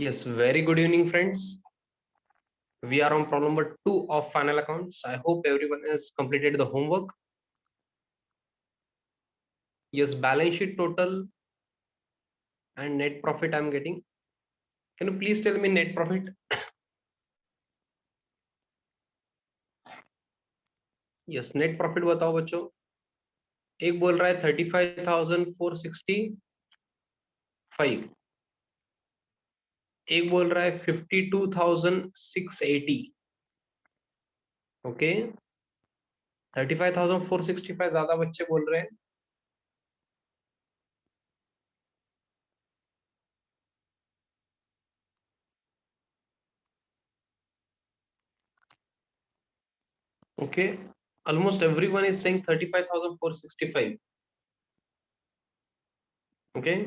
Yes, very good evening, friends. We are on problem number 2 of final accounts. I hope everyone has completed the homework. Yes, balance sheet total and net profit I'm getting. Can you please tell me net profit? Yes, net profit बताओ बच्चों. एक बोल रहा है 35,465. एक बोल रहा है 52,680. ओके, 35,465 ज्यादा बच्चे बोल रहे हैं. Okay, almost everyone is saying 35,465. Okay.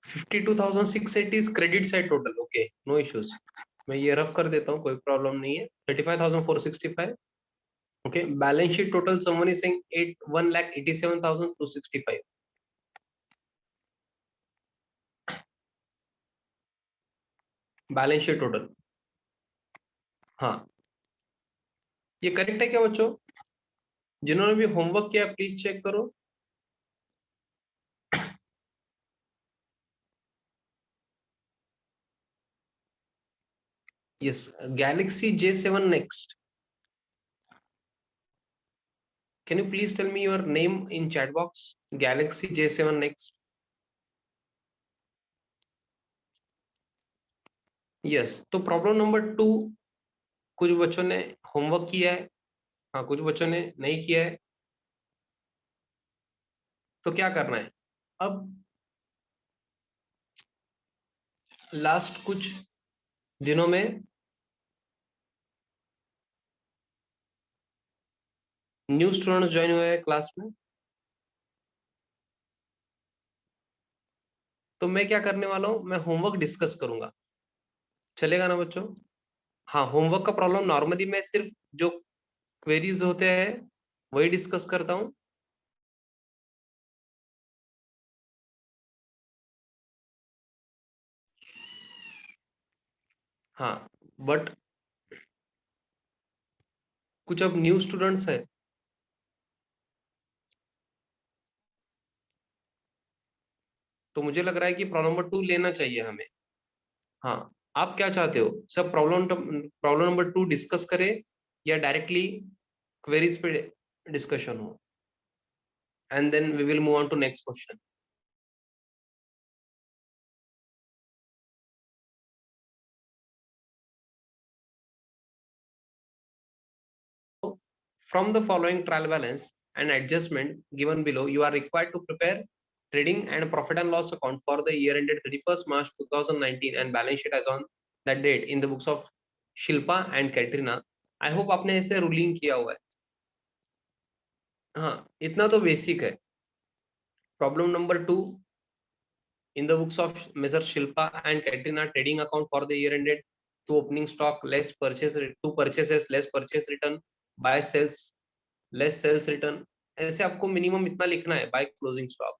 52,680 is credit side total. Okay, no issues. मैं ये रफ कर देता हूँ, कोई प्रॉब्लम नहीं है. 35,465. Okay, balance sheet total someone is saying 1,87,265. Balance sheet total. हाँ, ये करेक्ट है क्या बच्चों? जिन्होंने भी होमवर्क किया प्लीज चेक करो. Yes, Galaxy J7 next. Can you please tell me your name in chat box? Galaxy J7 next. Yes, तो प्रॉब्लम नंबर 2 कुछ बच्चों ने होमवर्क किया है. हाँ, कुछ बच्चों ने नहीं किया है. तो क्या करना है अब? लास्ट कुछ दिनों में न्यू स्टूडेंट्स ज्वाइन हुए हैं क्लास में. तो मैं क्या करने वाला हूं, मैं होमवर्क डिस्कस करूंगा. चलेगा ना बच्चों? हाँ, होमवर्क का प्रॉब्लम नॉर्मली मैं सिर्फ जो क्वेरीज होते हैं वही डिस्कस करता हूं. हाँ, बट कुछ अब न्यू स्टूडेंट्स है तो मुझे लग रहा है कि प्रॉब्लम नंबर 2 लेना चाहिए हमें. हाँ, आप क्या चाहते हो, सब प्रॉब्लम नंबर 2 डिस्कस करें या डायरेक्टली क्वेरीज पे डिस्कशन हो, and then we will move on to next question. From the following trial balance and adjustment given below, you are required to prepare trading and profit and loss account for the year ended 31st March 2019 and balance sheet as on that date in the books of Shilpa and Katrina. I hope आपने ऐसे ruling किया हुआ है. हाँ, इतना तो basic है. Problem number 2, in the books of Mr. Shilpa and Katrina, trading account for the year ended to opening stock less purchase, to purchases less purchase return, buy sales less sales return. ऐसे आपको minimum इतना लिखना है by closing stock.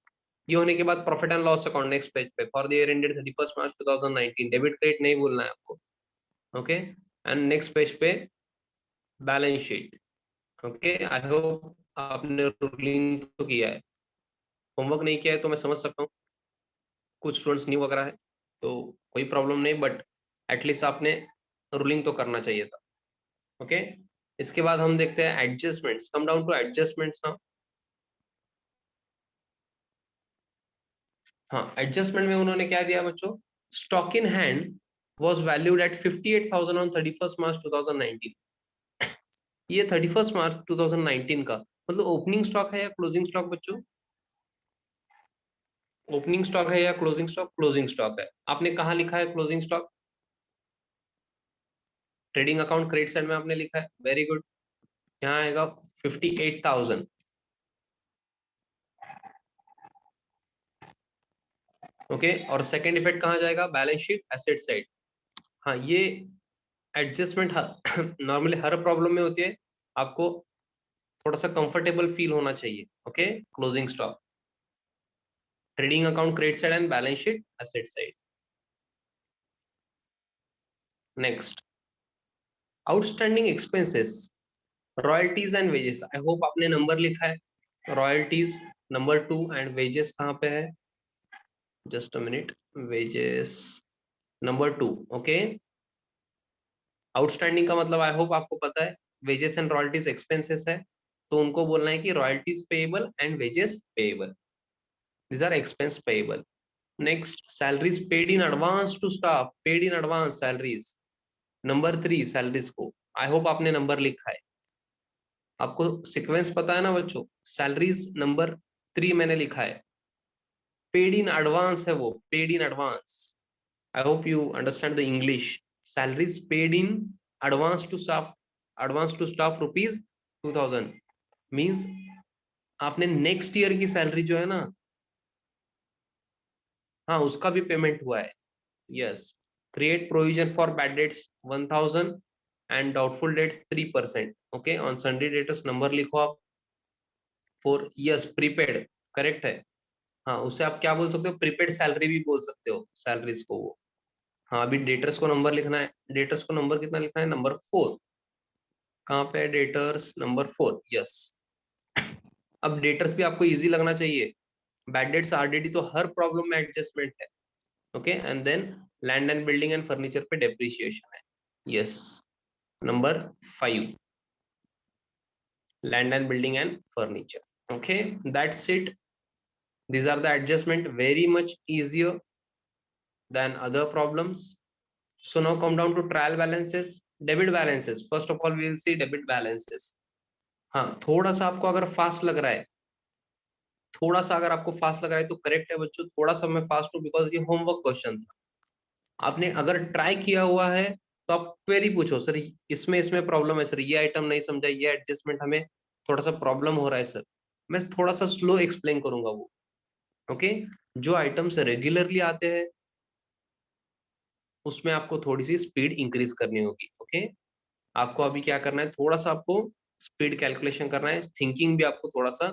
ये होने के बाद profit and loss account next page पे for the year ended 31st March 2019. Debit credit नहीं भूलना है आपको. ओके, एंड नेक्स्ट पेज पे balance sheet. Okay, I hope आपने रूलिंग तो किया है. होमवर्क नहीं किया है तो मैं समझ सकता हूँ, कुछ स्टूडेंट्स न्यू वगैरह है तो कोई प्रॉब्लम नहीं, बट एटलीस्ट आपने रूलिंग तो करना चाहिए था. ओके, इसके बाद हम देखते हैं adjustments. Come down to adjustments now. हाँ, एडजस्टमेंट में उन्होंने क्या दिया बच्चों? Stock in hand was valued at 58,000 on 31st March 2019. ये 31st मार्च 2019 का मतलब ओपनिंग स्टॉक है या क्लोजिंग स्टॉक बच्चों? ओपनिंग स्टॉक है या क्लोजिंग स्टॉक? क्लोजिंग स्टॉक है. आपने कहाँ लिखा है closing stock? Trading account credit side में आपने लिखा है. Very good. यहाँ आएगा 58,000. ओके, और सेकेंड इफेक्ट कहाँ जाएगा? Balance sheet asset side. हाँ, ये एडजस्टमेंट नॉर्मली हर प्रॉब्लम में होती है, आपको थोड़ा सा कंफर्टेबल फील होना चाहिए. Okay, closing stock, trading account credit side and balance sheet asset side. Next, outstanding expenses, royalties and wages. I hope आपने नंबर लिखा है. रॉयल्टीज नंबर 2 एंड वेजेस कहाँ पे है? Just a minute. Wages number 2. Okay, outstanding का मतलब I hope आपको पता है, वेजेस एंड रॉयल्टीज एक्सपेंसेस है, तो उनको बोलना है कि royalties payable and wages payable. These are expense payable. Next, salaries paid in advance to staff, paid in advance salaries. Number 3 salaries को, आई होप आपने नंबर लिखा है. आपको सीक्वेंस पता है ना बच्चों? सैलरीज नंबर 3 मैंने लिखा है, पेड इन एडवांस है वो, paid in advance. I hope you understand the English. Salaries paid in advance to staff, advance to staff rupees 2000 means आपने नेक्स्ट ईयर की सैलरी जो है ना, हाँ उसका भी पेमेंट हुआ है. Yes. Create provision for bad debts 1000 and doubtful debts 3%. Okay, on sundry debtors number लिखो आप. फॉर यस प्रीपेड, करेक्ट है. हाँ, उसे आप क्या बोल सकते हो? प्रीपेड सैलरी भी बोल सकते हो सैलरीज को वो. हाँ, अभी डेटर्स को नंबर लिखना है. डेटर्स को नंबर कितना लिखना है? नंबर 4. कहाँ पे? Debtors number 4. यस. अब डेटर्स भी आपको इजी लगना चाहिए. बैड डेट्स आरडीडी तो हर प्रॉब्लम में एडजस्टमेंट है. Okay, and then land and building and furniture पे डेप्रिसिएशन है. Yes, number 5, land and building and furniture. Okay, that's it. These are the adjustment, very much easier than other problems. So now come down to trial balances, debit balances. First of all, we will see debit balances. हाँ, थोड़ा सा आपको अगर fast लग रहा है, थोड़ा सा अगर आपको फास्ट लग रहा है तो करेक्ट है बच्चों. थोड़ा सा मैं फास्ट हूँ बिकॉज ये होमवर्क क्वेश्चन था. आपने अगर ट्राई किया हुआ है तो आप क्वेरी पूछो, सर इसमें इसमें प्रॉब्लम है सर, ये आइटम नहीं समझा, ये एडजस्टमेंट हमें थोड़ा सा प्रॉब्लम हो रहा है सर. मैं थोड़ा सा स्लो एक्सप्लेन करूंगा वो. ओके, जो आइटम्स रेगुलरली आते हैं उसमें आपको थोड़ी सी स्पीड इंक्रीज करनी होगी. ओके, आपको अभी क्या करना है, थोड़ा सा आपको स्पीड कैलकुलेशन करना है, थिंकिंग भी आपको थोड़ा सा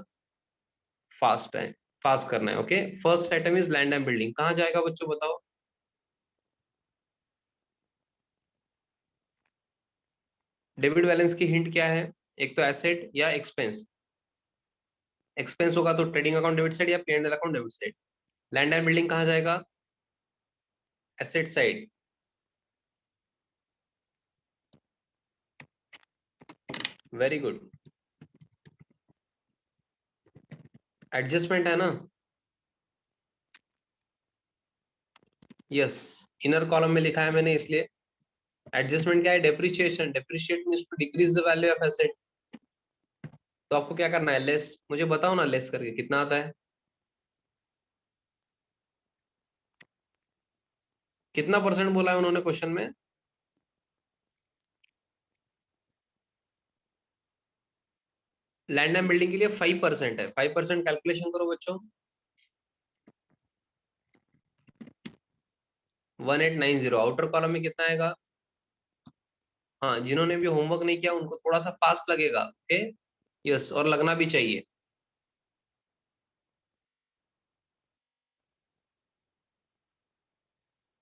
फास्ट है, फास्ट करना है. Okay, first item is land and building. कहाँ जाएगा बच्चों बताओ? डेबिट बैलेंस की हिंट क्या है? एक तो एसेट या एक्सपेंस. एक्सपेंस होगा तो ट्रेडिंग अकाउंट डेबिट साइड या P&L account debit side. Land and building कहाँ जाएगा? Asset side. Very good. Adjustment है ना? यस, इनर कॉलम में लिखा है मैंने इसलिए. एडजस्टमेंट क्या है? Depreciation. Depreciate means to decrease the value of asset. तो आपको क्या करना है? लेस. मुझे बताओ ना, लेस करके कितना आता है? कितना परसेंट बोला है उन्होंने क्वेश्चन में? लैंड एंड बिल्डिंग के लिए 5% है. 5% कैलकुलेशन करो बच्चों. 1890. आउटर कॉलम में कितना आएगा? हाँ, जिन्होंने भी होमवर्क नहीं किया उनको थोड़ा सा फास्ट लगेगा. ओके, यस, और लगना भी चाहिए.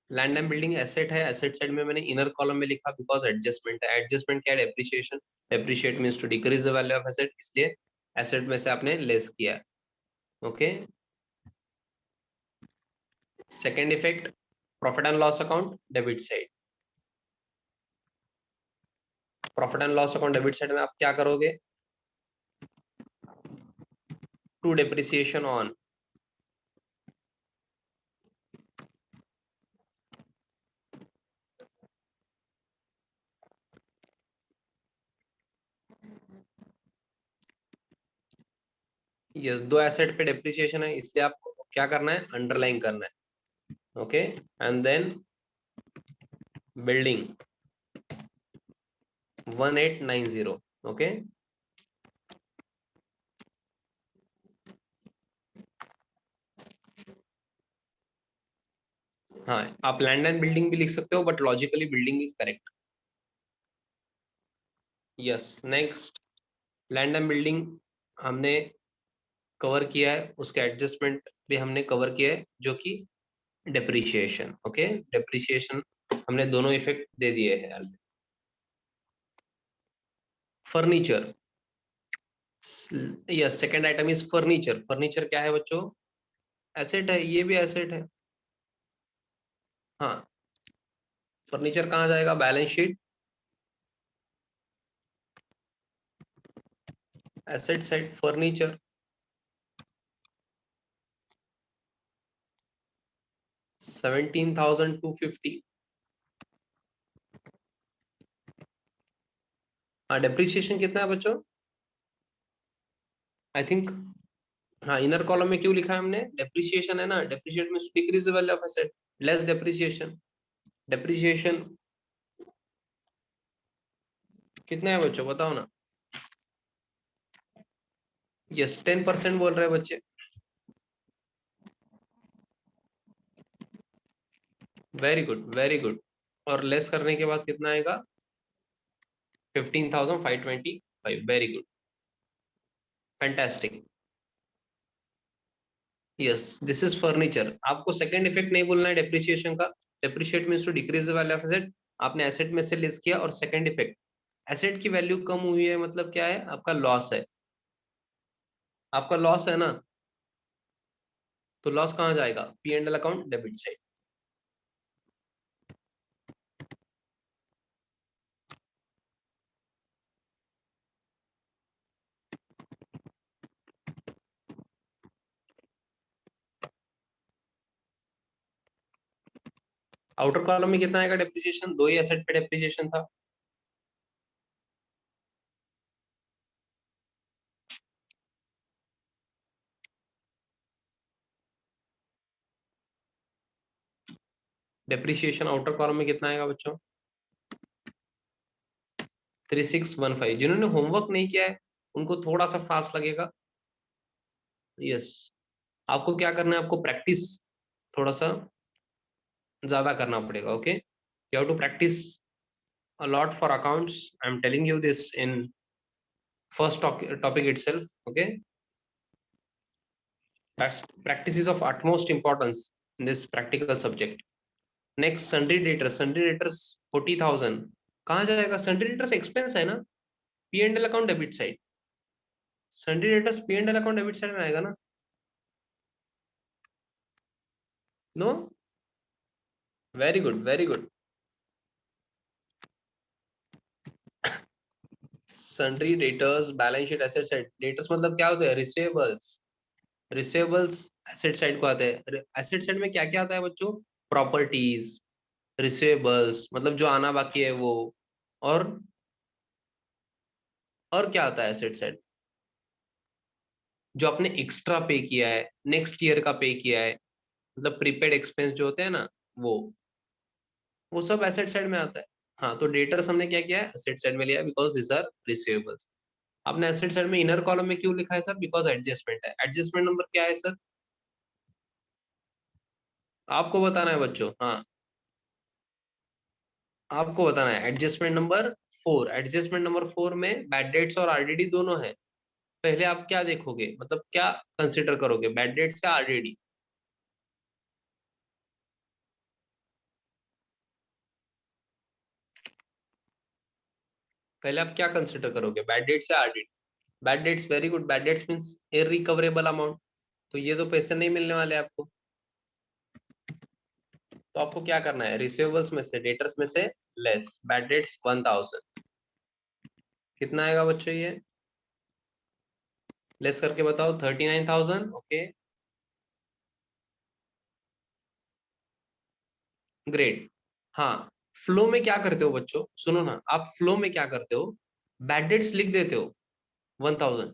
लैंड एंड बिल्डिंग एसेट है. एसेट साइड में मैंने इनर कॉलम में लिखा बिकॉज एडजस्टमेंट है. एडजस्टमेंट क्या है? Depreciation. Depreciate means to decrease the value of asset, इसलिए एसेट में से आपने लेस किया. Okay, second effect, profit and loss account debit side. Profit and loss account debit side में आप क्या करोगे? To depreciation on. यस, दो एसेट पे डेप्रिसिएशन है इसलिए आपको क्या करना है? अंडरलाइन करना है. Okay, and then building 1890. Okay, हाँ, आप लैंड एंड बिल्डिंग भी लिख सकते हो but logically building is correct. Yes, next land and building हमने कवर किया है, उसके एडजस्टमेंट भी हमने कवर किया है, जो कि डेप्रिसिएशन। ओके, डेप्रिसिएशन हमने दोनों इफेक्ट दे दिए हैं। Furniture, yes, second item is furniture. Furniture क्या है बच्चों? एसेट है, ये भी एसेट है। हाँ, फर्नीचर कहाँ जाएगा? Balance sheet, asset side, furniture. 17,250। हाँ, डेप्रिसिएशन कितना है बच्चों? आई थिंक, हाँ, इनर कॉलम में क्यों लिखा है हमने? डेप्रिसिएशन है ना, डेप्रिशिएट में decrease the value of asset, less depreciation. Depreciation कितना है बच्चों, बताओ ना। यस, 10% बोल रहे हैं बच्चे। Very good, very good. और लेस करने के बाद कितना आएगा? 15,525। Very good, fantastic. Yes, this is furniture. आपको सेकंड इफेक्ट नहीं बोलना है डेप्रिसिएशन का। Depreciate means to decrease the value of asset. आपने एसेट में से लेस किया, और सेकंड इफेक्ट, एसेट की वैल्यू कम हुई है, मतलब क्या है? आपका लॉस है। आपका लॉस है ना, तो लॉस कहाँ जाएगा? P and L account, debit side. Outer column में कितना आएगा डेप्रिसिएशन? दो ही एसेट पे डेप्रिसिएशन था। डेप्रिसिएशन आउटर कॉलम में कितना आएगा बच्चों? 3615। जिन्होंने होमवर्क नहीं किया है उनको थोड़ा सा फास्ट लगेगा। यस, आपको क्या करना है? आपको प्रैक्टिस थोड़ा सा ज्यादा करना पड़ेगा। Okay, you have to practice a lot for accounts. I'm telling you this in first topic itself. Okay, that's practice is of utmost importance in this practical subject. Next, sundry debtors, 40,000 कहाँ जाएगा? sundry debtors expense है ना, P and L account debit side. sundry debtors P and L account debit side में आएगा ना? No, very good, very good. sundry debtors balance sheet asset side. Debtors मतलब क्या होते हैं? रिसीवेबल्स। रिसीवेबल्स एसेट साइड को आते हैं। एसेट साइड में क्या क्या आता है बच्चों? प्रॉपर्टीज, रिसीवेबल्स मतलब जो आना बाकी है वो, और और क्या आता है एसेट साइड? जो आपने एक्स्ट्रा पे किया है, नेक्स्ट ईयर का पे किया है, मतलब प्रीपेड एक्सपेंस जो होते हैं ना, वो सब एसेट साइड में आता है। हाँ, तो डेटर्स हमने क्या किया है? एसेट साइड में लिया, बिकॉज दिस आर रिसीवेबल्स। आपने एसेट साइड में इनर कॉलम में क्यों लिखा है सर? बिकॉज एडजस्टमेंट है। एडजस्टमेंट नंबर क्या है सर? आपको बताना है बच्चों। हाँ, आपको बताना है एडजस्टमेंट नंबर 4। एडजस्टमेंट नंबर 4 में बैड डेट्स और आरडीडी दोनों है। पहले आप क्या देखोगे, मतलब क्या कंसिडर करोगे, बैड डेट्स या आरडीडी? पहले आप क्या कंसिडर करोगे, बैड डेट्स या RDD? Bad debts, very good. Bad debts means irrecoverable amount, तो ये तो पैसे नहीं मिलने वाले आपको। तो आपको क्या करना है? रिसीवेबल्स में से, डेटर्स में से लेस बैड डेट्स 1000। कितना आएगा बच्चों ये? लेस करके बताओ। 39,000। Okay, great. हाँ, फ्लो में क्या करते हो बच्चों? सुनो ना, आप फ्लो में क्या करते हो? बैड डेट्स लिख देते हो 1000,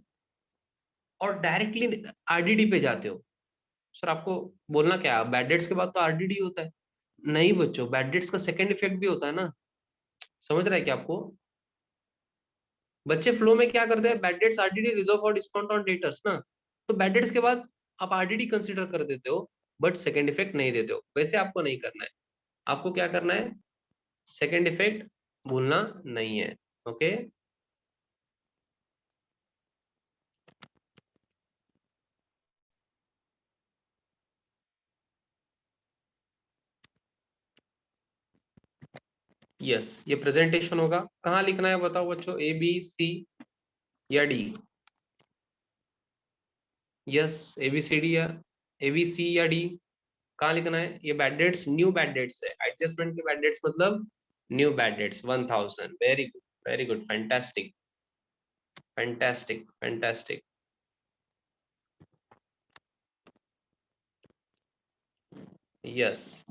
और डायरेक्टली आरडीडी पे जाते हो। सर आपको बोलना क्या है, बैड डेट्स के बाद तो आरडीडी होता है। नहीं बच्चों, बैड डेट्स का सेकंड इफेक्ट भी होता है ना। समझ रहा है क्या आपको? बच्चे फ्लो में क्या करते हैं? Bad debts, RDD, reserve for discount on debtors ना। तो बैड डेट्स के बाद आप आरडीडी कंसीडर कर देते हो, बट सेकंड इफेक्ट नहीं देते हो। वैसे आपको नहीं करना है। आपको क्या करना है? सेकंड इफेक्ट भूलना नहीं है। ओके, यस, ये प्रेजेंटेशन होगा। कहाँ लिखना है बताओ बच्चों, ए बी सी या डी? यस, ABCD या ABC या डी? कहाँ लिखना है? ये bad debts, new bad debts है। एडजस्टमेंट के बैड डेट्स मतलब new bad debts 1000। Very good, very good, fantastic, fantastic, fantastic. Yes,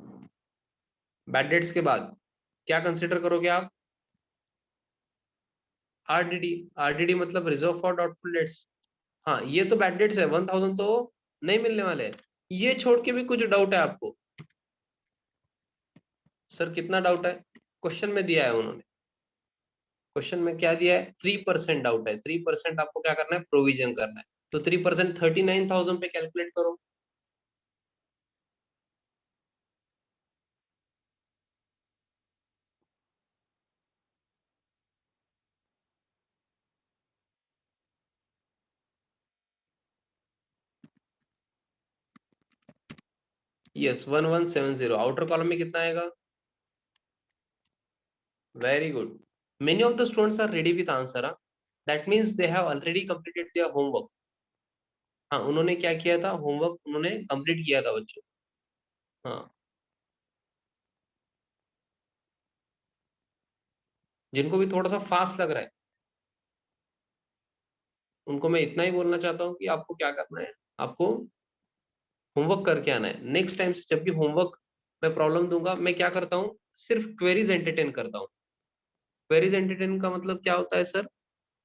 bad debts के बाद क्या कंसिडर करोगे आप? RDD। RDD मतलब रिजर्व फॉर डाउटफुल डेट्स। हाँ, ये तो बैड डेट्स है, 1000 तो नहीं मिलने वाले हैं। ये छोड़ के भी कुछ डाउट है आपको? सर कितना डाउट है? क्वेश्चन में दिया है उन्होंने। क्वेश्चन में क्या दिया है? 3% डाउट है। 3% आपको क्या करना है? प्रोविजन करना है। तो 3% 39,000 पे कैलकुलेट करो। यस, 1170। आउटर कॉलम में कितना आएगा? Very good. Many of the students are ready with answer. That means they have already completed their homework. हाँ, उन्होंने क्या किया था? होमवर्क उन्होंने कंप्लीट किया था बच्चों। हाँ, जिनको भी थोड़ा सा फास्ट लग रहा है उनको मैं इतना ही बोलना चाहता हूँ कि आपको क्या करना है, आपको होमवर्क करके आना है। नेक्स्ट टाइम से जब भी होमवर्क मैं प्रॉब्लम दूंगा, मैं क्या करता हूँ? सिर्फ क्वेरीज एंटरटेन करता हूँ। क्वेरीज एंटरटेन का मतलब क्या होता है सर?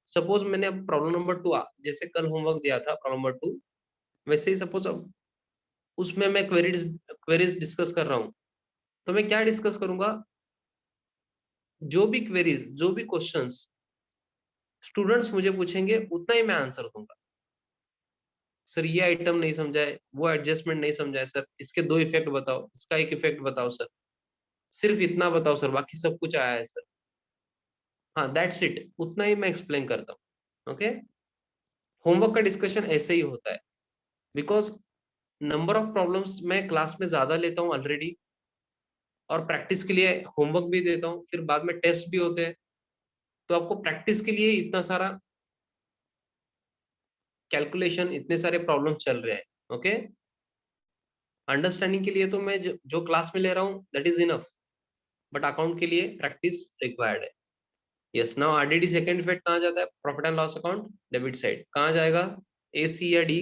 सपोज मैंने अब प्रॉब्लम नंबर 2 जैसे कल होमवर्क दिया था प्रॉब्लम नंबर 2, वैसे ही सपोज अब उसमें मैं क्वेरीज डिस्कस कर रहा हूँ, तो मैं क्या डिस्कस करूंगा? जो भी क्वेरीज, जो भी क्वेश्चंस स्टूडेंट्स मुझे पूछेंगे उतना ही मैं आंसर दूंगा। सर ये आइटम नहीं समझा है, वो एडजस्टमेंट नहीं समझा है सर, इसके 2 इफेक्ट बताओ, इसका एक इफेक्ट बताओ सर, सिर्फ इतना बताओ सर, बाकी सब कुछ आया है सर। हाँ, दैट्स इट, उतना ही मैं एक्सप्लेन करता हूँ। ओके, होमवर्क का डिस्कशन ऐसे ही होता है। बिकॉज नंबर ऑफ प्रॉब्लम्स मैं क्लास में ज्यादा लेता हूँ ऑलरेडी, और प्रैक्टिस के लिए होमवर्क भी देता हूँ, फिर बाद में टेस्ट भी होते हैं। तो आपको प्रैक्टिस के लिए इतना सारा कैलकुलेशन, इतने सारे प्रॉब्लम चल रहे हैं। ओके, अंडरस्टैंडिंग के लिए तो मैं जो क्लास में ले रहा हूँ that is enough, but account के लिए प्रैक्टिस रिक्वायर्ड है। Yes, now RDD second effect कहाँ जाता है? Profit and loss account debit side कहाँ जाएगा? AC या D?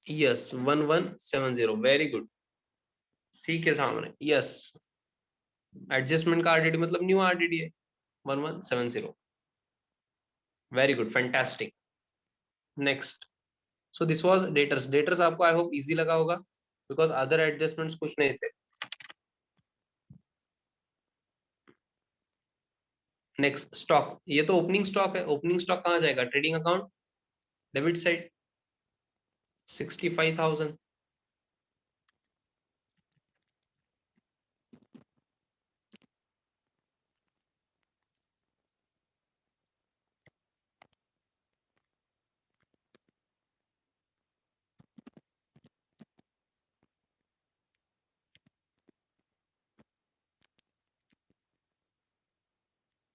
Yes, 1170। Very good, C के सामने। यस, एडजस्टमेंट का RDD मतलब न्यू RDD है, 1170। Very good, fantastic. Next, so this was debtors. Debtors आपको आई होप इजी लगा होगा, बिकॉज अदर एडजस्टमेंट्स कुछ नहीं थे। Next, stock. ये तो ओपनिंग स्टॉक है। ओपनिंग स्टॉक कहाँ जाएगा? Trading account debit side, 65,000।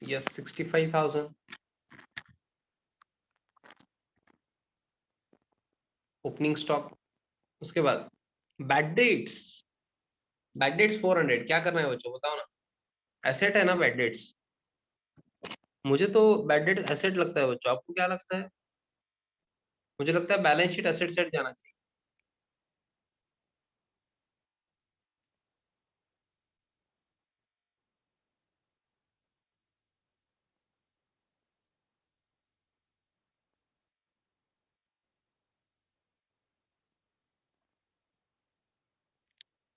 Yes, 65,000 opening stock. उसके बाद बैड डेट्स। Bad debts 400। क्या करना है बच्चों बताओ ना? एसेट है ना बैड डेट्स? मुझे तो बैड डेट्स एसेट लगता है बच्चों, आपको क्या लगता है? मुझे लगता है बैलेंस शीट एसेट साइड जाना चाहिए।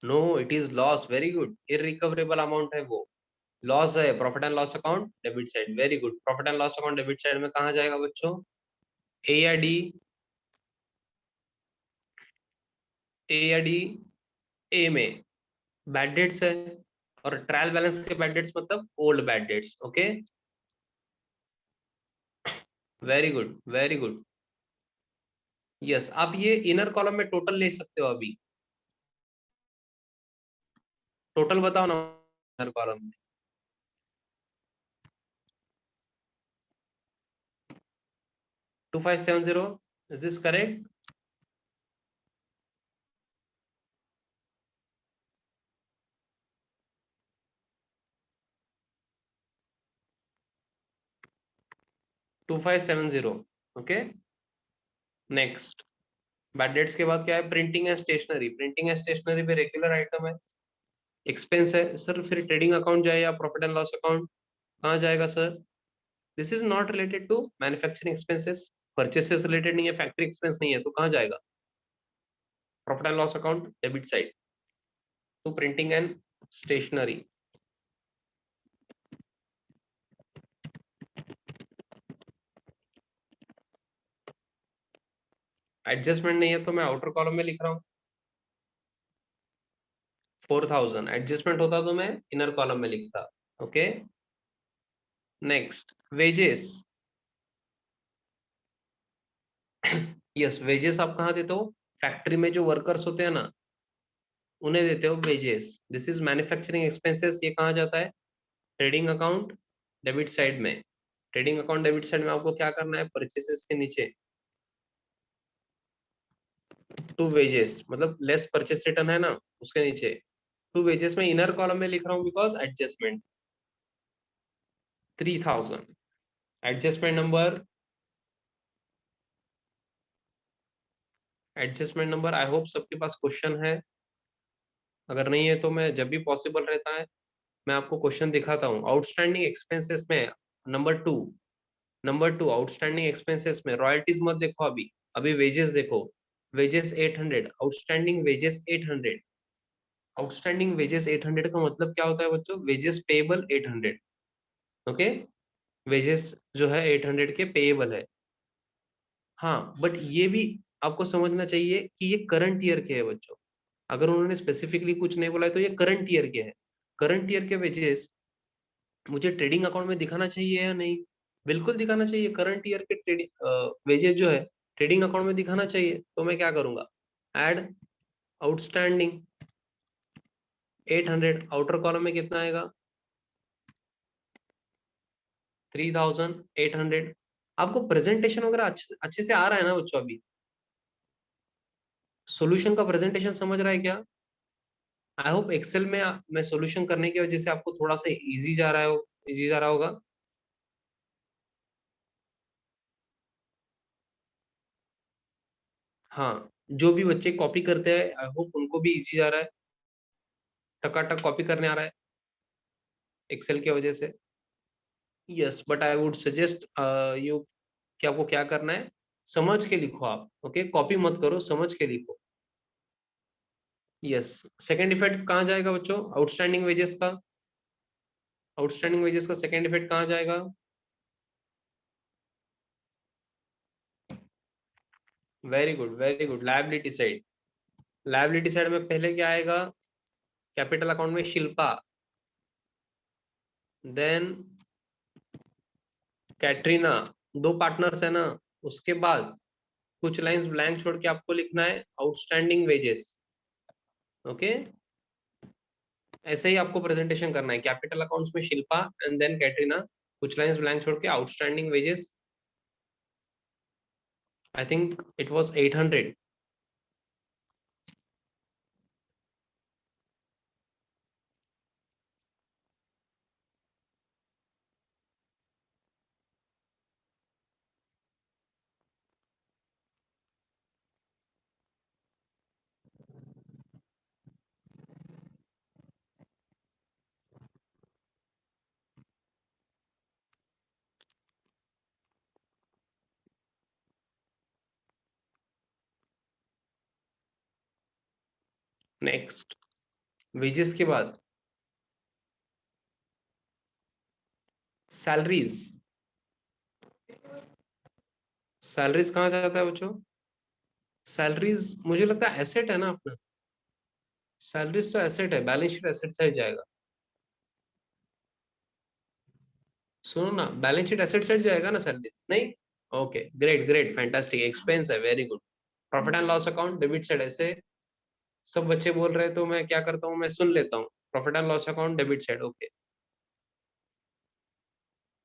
No, it is loss. Very good, irrecoverable amount है वो, लॉस है। Profit and loss account debit side. Very good, profit and loss account debit side में कहाँ जाएगा बच्चों? ए या डी? ए या डी? ए में बैड डेट्स है, और ट्रायल बैलेंस के बैड डेट्स मतलब old bad debts. Okay, very good, very good. Yes, आप ये इनर कॉलम में टोटल ले सकते हो। अभी टोटल बताओ ना इनर कॉलम में। 2570, is this correct? To 2570, okay. Next, bad debts के बाद क्या है? Printing and stationery. Printing and stationery पे रेगुलर आइटम है, एक्सपेंस है सर। फिर ट्रेडिंग अकाउंट जाए या प्रॉफिट एंड लॉस अकाउंट, कहाँ जाएगा sir? This is not related to manufacturing expenses, purchases related नहीं है, फैक्ट्री एक्सपेंस नहीं है, तो कहाँ जाएगा? Profit and loss account, debit side, to printing and stationery. Adjustment नहीं है तो मैं आउटर कॉलम में लिख रहा हूँ 4000। एडजस्टमेंट होता तो मैं इनर कॉलम में लिखता, okay. Next, wages. Yes, wages आप कहाँ देते हो? फैक्ट्री में जो वर्कर्स होते हैं ना, उन्हें देते हो wages. This is manufacturing expenses. ये कहाँ जाता है? ट्रेडिंग अकाउंट, डेबिट साइड में। ट्रेडिंग अकाउंट डेबिट साइड में आपको क्या करना है? परचेसेस के नीचे टू वेजेस, मतलब लेस परचेस रिटर्न है ना, उसके नीचे टू वेजेस में इनर कॉलम में लिख रहा हूँ because adjustment 3000। Adjustment number, adjustment number. I hope सबके पास क्वेश्चन है। अगर नहीं है तो मैं जब भी पॉसिबल रहता है मैं आपको क्वेश्चन दिखाता हूँ। आउटस्टैंडिंग एक्सपेंसेस में नंबर टू आउटस्टैंडिंग एक्सपेंसेस में रॉयल्टीज मत देखो अभी, अभी वेजेस देखो। Wages 800, outstanding wages 800। Outstanding wages 800 का मतलब क्या होता है बच्चों? Wages payable 800, okay. वेजेस जो है 800 के पेएबल है। हाँ, बट ये भी आपको समझना चाहिए कि ये करंट ईयर के है बच्चों। अगर उन्होंने स्पेसिफिकली कुछ नहीं बोला है तो ये करंट ईयर के है। करंट ईयर के वेजेस मुझे ट्रेडिंग अकाउंट में दिखाना चाहिए या नहीं? बिल्कुल दिखाना चाहिए। करंट ईयर के ट्रेडिंग वेजेस जो है ट्रेडिंग अकाउंट में दिखाना चाहिए। तो मैं क्या करूंगा? ऐड आउटस्टैंडिंग 800, आउटर कॉलम में कितना आएगा? 3800। आपको प्रेजेंटेशन वगैरह अच्छे से आ रहा है ना बच्चों? अभी सॉल्यूशन का प्रेजेंटेशन समझ रहा है क्या? आई होप एक्सेल में मैं सॉल्यूशन करने की वजह से आपको थोड़ा सा इजी जा रहा होगा। हाँ, जो भी बच्चे कॉपी करते हैं आई होप उनको भी इजी जा रहा है, टकाटक कॉपी करने आ रहा है एक्सेल की वजह से। Yes, but I would suggest you कि आपको क्या करना है, समझ के लिखो आप, ओके। कॉपी मत करो, समझ के लिखो। यस, सेकंड इफेक्ट कहाँ जाएगा बच्चों? आउटस्टैंडिंग वेजेस का। आउटस्टैंडिंग वेजेस का सेकंड इफेक्ट कहाँ जाएगा? Very good, very good. Liability side. Liability side में पहले क्या आएगा? कैपिटल अकाउंट में शिल्पा, देन कैटरीना। दो पार्टनर्स है ना। उसके बाद कुछ लाइंस ब्लैंक छोड़ के आपको लिखना है आउटस्टैंडिंग वेजेस, ओके। ऐसे ही आपको प्रेजेंटेशन करना है। कैपिटल अकाउंट्स में शिल्पा एंड देन कैटरीना, कुछ लाइंस ब्लैंक छोड़ के outstanding wages. I think it was 800। Next, wages के बाद सैलरीज। सैलरीज कहाँ जाता है बच्चों? सैलरीज मुझे लगता है एसेट है ना अपना। सैलरीज तो एसेट है, बैलेंस शीट एसेट साइड जाएगा। सुनो ना, बैलेंस शीट एसेट साइड जाएगा ना सैलरी, नहीं? Okay, great great, fantastic. Expense है, very good. Profit and loss account debit side, ऐसे सब बच्चे बोल रहे हैं तो मैं क्या करता हूँ, मैं सुन लेता हूँ। Profit and loss account debit side, okay.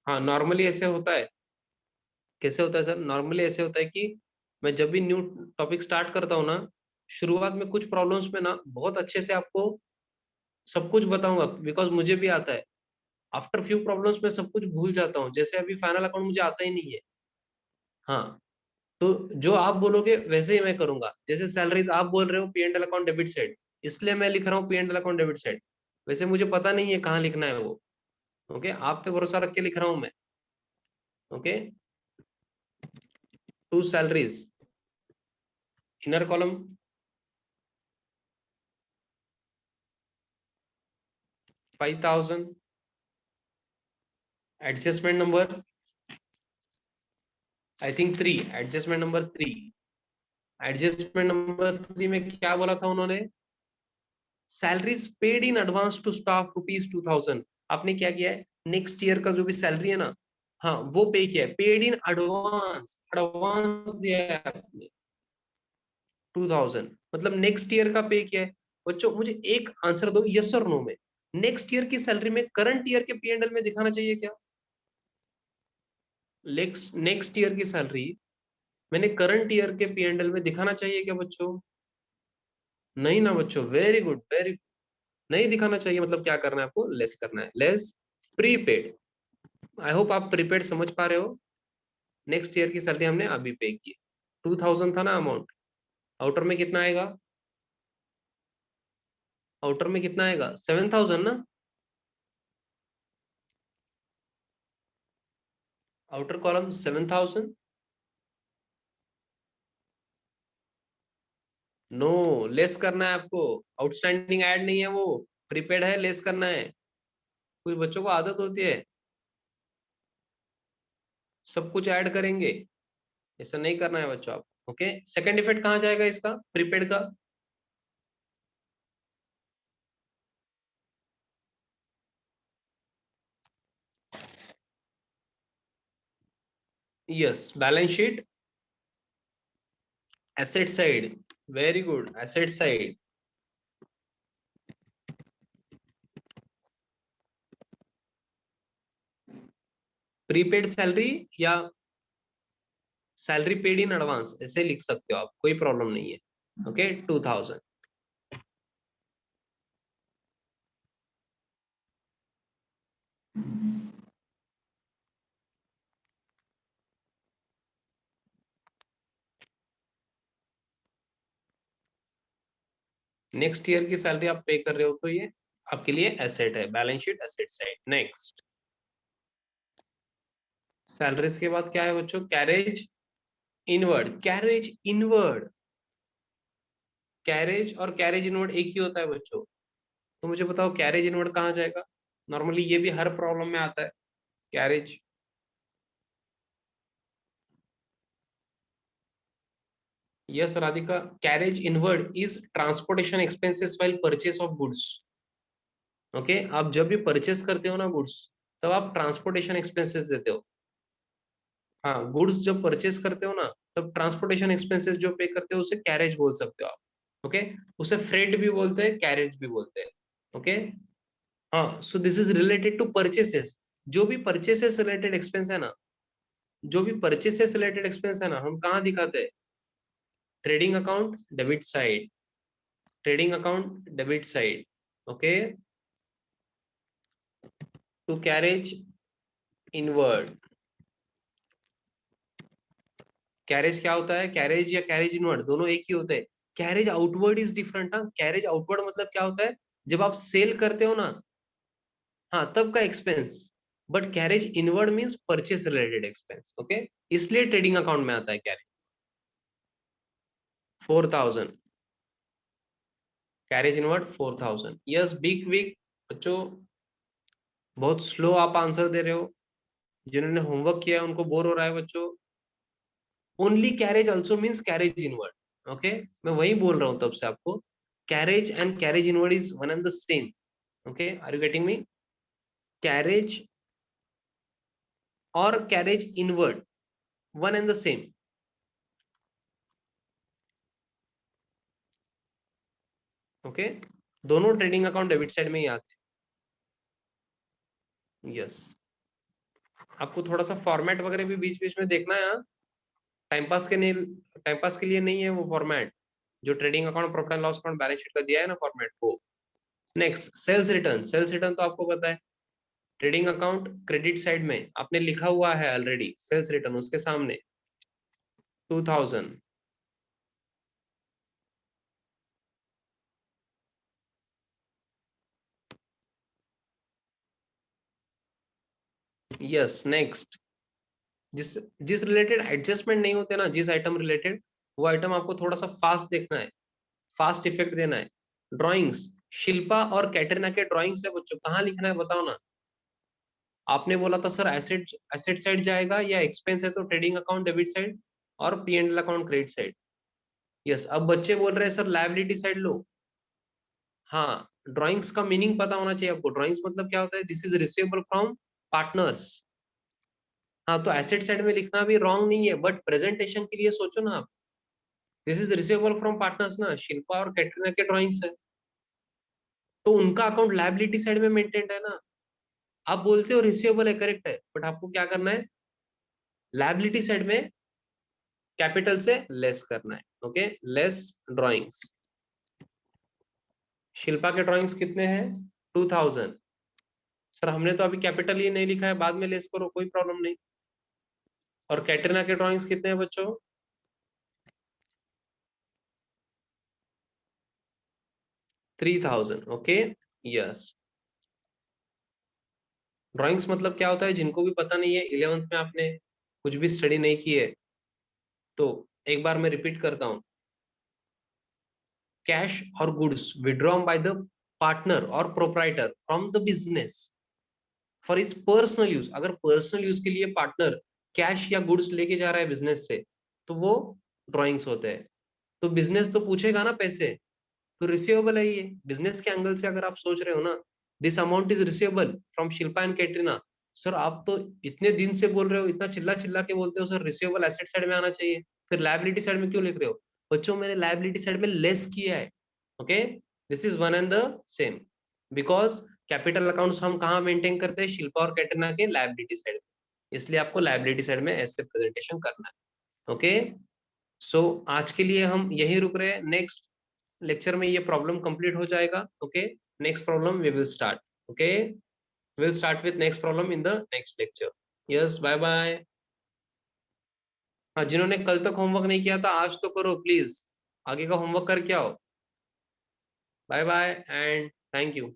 हाँ, नॉर्मली ऐसे होता है। कैसे होता है सर? नॉर्मली ऐसे होता है कि मैं जब भी न्यू टॉपिक स्टार्ट करता हूँ ना, शुरुआत में कुछ प्रॉब्लम्स में ना बहुत अच्छे से आपको सब कुछ बताऊंगा, बिकॉज मुझे भी आता है। आफ्टर फ्यू प्रॉब्लम्स में सब कुछ भूल जाता हूँ, जैसे अभी फाइनल अकाउंट मुझे आता ही नहीं है। हाँ, तो जो आप बोलोगे वैसे ही मैं करूंगा। जैसे सैलरीज आप बोल रहे हो P and L account debit side, इसलिए मैं लिख रहा हूँ P and L account debit side. वैसे मुझे पता नहीं है कहाँ लिखना है वो। ओके, आप पे भरोसा रख के लिख रहा हूँ मैं। Okay, to salaries, inner column 5,000, adjustment number I think 3, adjustment number 3। Adjustment number 3 में क्या बोला था उन्होंने? Salaries paid in advance to staff ₹2,000। आपने क्या किया है, नेक्स्ट ईयर का जो भी सैलरी है ना, हाँ वो पे किया है, पेड इन एडवांस, एडवांस दिया है आपने 2,000, मतलब नेक्स्ट ईयर का पे किया है। बच्चों मुझे एक आंसर दो, यस और नो में, नेक्स्ट ईयर की सैलरी में करंट ईयर के पी एंड एल में दिखाना चाहिए क्या? नेक्स्ट ईयर की सैलरी मैंने करंट ईयर के पी एंड एल में दिखाना चाहिए क्या बच्चों? नहीं ना बच्चों, वेरी गुड वेरी। नहीं दिखाना चाहिए, मतलब क्या करना है आपको, लेस करना है, लेस प्रीपेड। आई होप आप प्रीपेड समझ पा रहे हो। नेक्स्ट ईयर की सैलरी हमने अभी पे की, 2,000 था ना अमाउंट। आउटर में कितना आएगा? आउटर में कितना आएगा? 7,000 ना। Outer column 7,000। नो, लेस करना है आपको। आउटस्टैंडिंग ऐड नहीं है वो, प्रीपेड है, लेस करना है। कुछ बच्चों को आदत होती है सब कुछ ऐड करेंगे, ऐसा नहीं करना है बच्चों आप। ओके, सेकंड इफेक्ट कहाँ जाएगा इसका, प्रीपेड का? Yes, balance sheet, asset side, very good, asset side. Prepaid salary या सैलरी पेड इन एडवांस, ऐसे लिख सकते हो आप, कोई प्रॉब्लम नहीं है। ओके, 2,000। नेक्स्ट ईयर की सैलरी आप पे कर रहे हो, तो ये आपके लिए एसेट है, balance sheet asset side. Next, salaries के बाद क्या है बच्चों? Carriage inward, carriage inward, carriage और कैरेज इनवर्ड एक ही होता है बच्चों। तो मुझे बताओ कैरेज इनवर्ड कहाँ जाएगा? नॉर्मली ये भी हर प्रॉब्लम में आता है, carriage. Yes Radhika, carriage inward is transportation expenses while purchase of goods. Okay, आप जब भी परचेस करते हो ना गुड्स, तब आप ट्रांसपोर्टेशन एक्सपेंसेस देते हो। हाँ, गुड्स जब परचेस करते हो ना, तब ट्रांसपोर्टेशन एक्सपेंसेस जो पे करते हो उसे कैरेज बोल सकते हो आप। ओके, उसे फ्रेट भी बोलते हैं, कैरेज भी बोलते हैं। ओके, हाँ, so this is related to purchases. जो भी परचेसेस रिलेटेड एक्सपेंस है ना, जो भी परचेसेस रिलेटेड एक्सपेंस है ना, हम कहाँ दिखाते हैं? Trading account debit side, trading account debit side. Okay, to carriage inward. Carriage क्या होता है? कैरेज या कैरेज इनवर्ड दोनों एक ही होते हैं। Carriage outward is different. हाँ, कैरेज आउटवर्ड मतलब क्या होता है? जब आप सेल करते हो ना, हाँ तब का expense. But carriage inward means purchase related expense. Okay, इसलिए ट्रेडिंग अकाउंट में आता है carriage. 4,000, carriage inward 4,000। Yes, big weak बच्चों, बहुत स्लो आप आंसर दे रहे हो। जिन्होंने होमवर्क किया है उनको बोर हो रहा है बच्चों। Only carriage also means carriage inward. Okay, मैं वही बोल रहा हूं तब से आपको, carriage and carriage inward is one and the same. Okay, are you getting me? Carriage और carriage inward one and the same. Okay, दोनों ट्रेडिंग अकाउंट डेबिट साइड में ही आते हैं। यस, आपको थोड़ा सा फॉर्मेट वगैरह भी बीच बीच में देखना है। टाइम पास के लिए नहीं है वो फॉर्मेट, जो trading account, profit and loss account, balance sheet का दिया है ना फॉर्मेट वो। Next, sales return. Sales return तो आपको पता है, ट्रेडिंग अकाउंट क्रेडिट साइड में आपने लिखा हुआ है ऑलरेडी सेल्स रिटर्न, उसके सामने 2000। यस, नेक्स्ट, जिस जिस रिलेटेड एडजस्टमेंट नहीं होते ना, जिस आइटम रिलेटेड, वो आइटम आपको थोड़ा सा फास्ट देखना है, फास्ट इफेक्ट देना है। ड्राइंग्स, शिल्पा और कैटरीना के ड्राइंग्स है बच्चों, कहाँ लिखना है बताओ ना। आपने बोला था सर एसेट एसेट साइड जाएगा या एक्सपेंस है, तो ट्रेडिंग अकाउंट डेबिट साइड और P and L account credit side. Yes, अब बच्चे बोल रहे हैं सर लायबिलिटी साइड लो। हाँ, ड्राइंग्स का मीनिंग पता होना चाहिए आपको। ड्राइंग्स मतलब क्या होता है, this is receivable from partners. हाँ, तो एसेट साइड में लिखना भी रॉन्ग नहीं है, बट प्रेजेंटेशन के लिए सोचो ना आप, this is receivable from partners ना, शिल्पा और कैटरीना के ड्राइंग्स है, तो उनका अकाउंट लायबिलिटी साइड में मेंटेन्ड है ना। आप बोलते हो रिसीवेबल है, करेक्ट है, बट आपको क्या करना है, लायबिलिटी साइड में कैपिटल से लेस करना है। Okay, less drawings. शिल्पा के ड्राइंग्स कितने हैं, 2000। सर हमने तो अभी कैपिटल ही नहीं लिखा है, बाद में लेस करो, कोई प्रॉब्लम नहीं। और कैटरीना के ड्राइंग्स कितने हैं बच्चों, 3000। Okay, yes. ड्राइंग्स मतलब क्या होता है, जिनको भी पता नहीं है, 11th में आपने कुछ भी स्टडी नहीं की है, तो एक बार मैं रिपीट करता हूँ। कैश और goods withdrawn by the partner और proprietor from the business for is personal use. अगर पर्सनल यूज के लिए पार्टनर कैश या गुड्स लेके जा रहा है बिजनेस से, तो वो ड्राइंग्स होते हैं। तो बिजनेस तो पूछेगा ना पैसे, तो रिसीवेबल है ये। बिजनेस के एंगल से अगर आप सोच रहे हो ना, this amount is receivable from Shilpa and Katrina. Sir आप तो इतने दिन से बोल रहे हो, इतना चिल्ला चिल्ला के बोलते हो सर रिसीवेबल एसेट साइड में आना चाहिए, फिर लायबिलिटी साइड में क्यों लिख रहे हो। बच्चों मैंने लायबिलिटी साइड में लेस किया है। Okay, this is one and the same, because capital accounts हम कहाँ मेंटेन करते हैं, शिल्पा और कैटरीना के लायबिलिटी साइड में, इसलिए आपको लायबिलिटी साइड में ऐसे प्रेजेंटेशन करना है। ओके, सो आज के लिए हम यही रुक रहे हैं, नेक्स्ट लेक्चर में ये प्रॉब्लम कंप्लीट हो जाएगा। Okay, next problem we will start. Okay, we'll start with next problem in the next lecture. Yes, bye bye. हाँ, जिन्होंने कल तक होमवर्क नहीं किया था आज तो करो प्लीज, आगे का होमवर्क करके आओ। Bye bye and thank you.